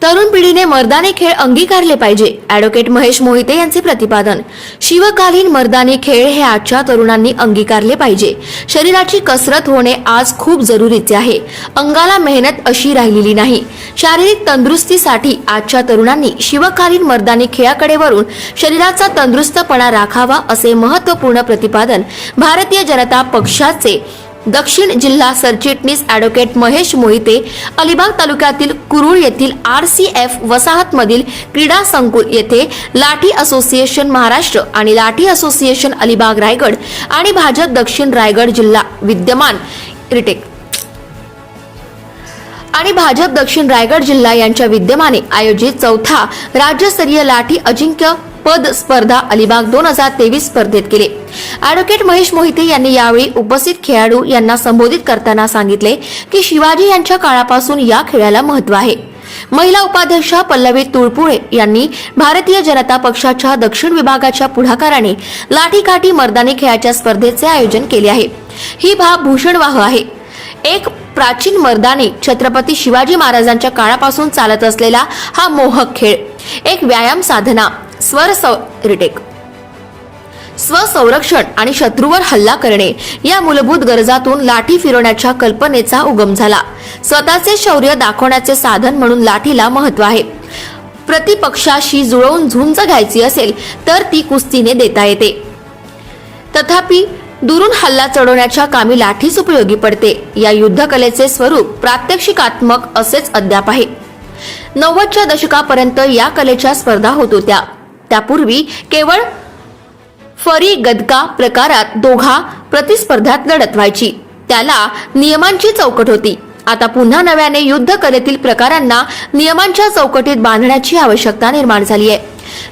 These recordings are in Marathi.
तरुण पिढीने मर्दानी खेळ अंगीकारले पाहिजे. ॲडव्होकेट महेश मोहिते यांचे प्रतिपादन. शिवकालीन मर्दानी खेळ हे आजच्या तरुणांनी अंगीकारले पाहिजे. शरीराची कसरत होणे आज खूप जरुरीचे आहे. अंगाला मेहनत अशी राहिलेली नाही. शारीरिक तंदुरुस्तीसाठी आजच्या तरुणांनी शिवकालीन मर्दानी खेळाकडे वळून शरीराचा तंदुरुस्तपणा राखावा असे महत्त्वपूर्ण प्रतिपादन भारतीय जनता पक्षाचे दक्षिण जिल्हा सरचिटणीस ॲडव्होकेट महेश मोहिते अलिबाग तालुक्यातील कुरुळ येथील RCF वसाहतमधील क्रीडा संकुल येथे लाठी असोसिएशन महाराष्ट्र आणि लाठी असोसिएशन अलिबाग रायगड आणि भाजप दक्षिण रायगड जिल्हा विद्यमान रिटेक आणि भाजप दक्षिण रायगड जिल्हा यांच्या विद्यमाने आयोजित चौथा राज्यस्तरीय लाठी अजिंक्य पद स्पर्धा अलिबाग 2023 स्पर्धेत केले. ॲडव्होकेट महेश मोहिते यांनी यावेळी उपस्थित खेळाडू यांना संबोधित करताना सांगितले की शिवाजी यांच्या काळापासून या खेळाला महत्त्व आहे. महिला उपाध्यक्षा पल्लवी तुळपुळे यांनी भारतीय जनता पक्षाच्या दक्षिण विभागाच्या पुढाकाराने लाठीकाठी मर्दानी खेळाच्या स्पर्धेचे आयोजन केले आहे. ही भूषणवाह आहे. एक प्राचीन मर्दानी छत्रपती शिवाजी महाराजांच्या काळापासून चालत असलेला हा मोहक खेळ एक व्यायाम साधना, स्वसंरक्षण आणि शत्रूवर हल्ला करणे या मूलभूत गरजातून लाठी फिरवण्याच्या कल्पनेचा उगम झाला. स्वतःचे शौर्य दाखवण्याचे साधन म्हणून लाठीला महत्त्व आहे. प्रतिपक्षाशी जुळवून झुंज घ्यायची असेल तर ती कुस्तीने देता येते. तथापि दुरून हल्ला चढवण्याच्या कामी लाठीच उपयोगी पडते. या युद्धकलेचे स्वरूप प्रात्यक्षिकात्मक असेच अद्याप आहे. 90च्या दशकापर्यंत या कलेच्या स्पर्धा होत होत्या. त्यापूर्वी केवळ फरी गदका प्रकारात दोघा प्रतिस्पर्ध्यात लढत व्हायची. त्याला नियमांची चौकट होती. आता पुन्हा नव्याने युद्ध कलेतील प्रकारांना नियमांच्या चौकटीत बांधण्याची आवश्यकता निर्माण झाली आहे.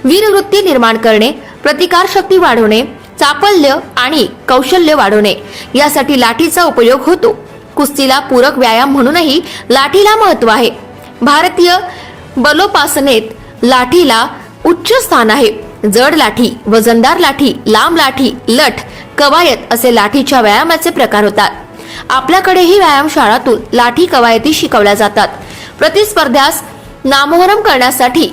वीरवृत्ती निर्माण करणे, प्रतिकारशक्ती वाढवणे, चापल्य आणि कौशल्य वाढवणे यासाठी लाठीचा उपयोग होतो. कुस्तीला पूरक व्यायाम म्हणूनही लाठीला महत्त्व आहे. भारतीय बलोपासनेत लाठीला उच्च स्थान आहे. जड लाठी, वजनदार लाठी, लांब लाठी, लठ, कवायत असे लाठीच्या व्यायामाचे प्रकार होतात. आपल्याकडेही व्यायामशाळातून लाठी कवायती शिकवल्या जातात. प्रतिस्पर्ध्यास नामोहरम करण्यासाठी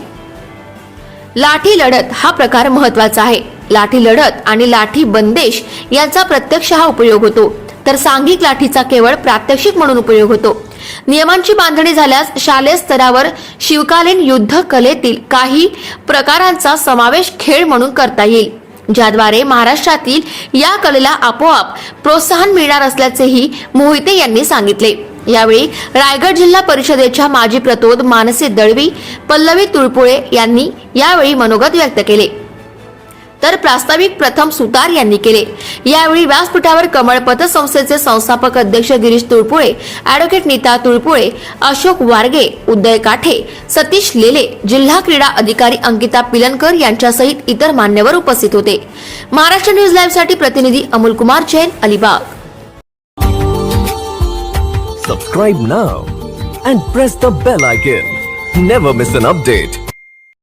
लाठी लढत हा प्रकार महत्त्वाचा आहे. लाठी लढत आणि लाठी बंदेश यांचा प्रत्यक्ष हा उपयोग होतो, तर सांघिक लाठीचा केवळ प्रात्यक्षिक म्हणून उपयोग होतो. नियमांची बांधणी झाल्यास शालेय स्तरावर शिवकालीन युद्ध कलेतील काही प्रकारांचा समावेश खेळ म्हणून करता येईल, ज्याद्वारे महाराष्ट्रातील या कलेला आपोआप प्रोत्साहन मिळणार असल्याचेही मोहिते यांनी सांगितले. यावेळी रायगड जिल्हा परिषदेच्या माजी प्रतोद मानसी दळवी, पल्लवी तुळपुळे यांनी यावेळी मनोगत व्यक्त केले, तर प्रास्ताविक प्रथम सुतार यांनी केले. यावेळी व्यासपीठावर कमळ पतसंस्थेचे संस्थापक अध्यक्ष गिरीश तुळपुळे, ॲडव्होकेट नीता तुळपुळे, अशोक वारगे, उदय काठे, सतीश लेले, जिल्हा क्रीडा अधिकारी अंकिता पिलनकर यांच्यासहित इतर मान्यवर उपस्थित होते. महाराष्ट्र न्यूज लाईव्ह साठी प्रतिनिधी Amol Kumar Jain, Alibag. Subscribe now and press the bell icon. Never miss an update.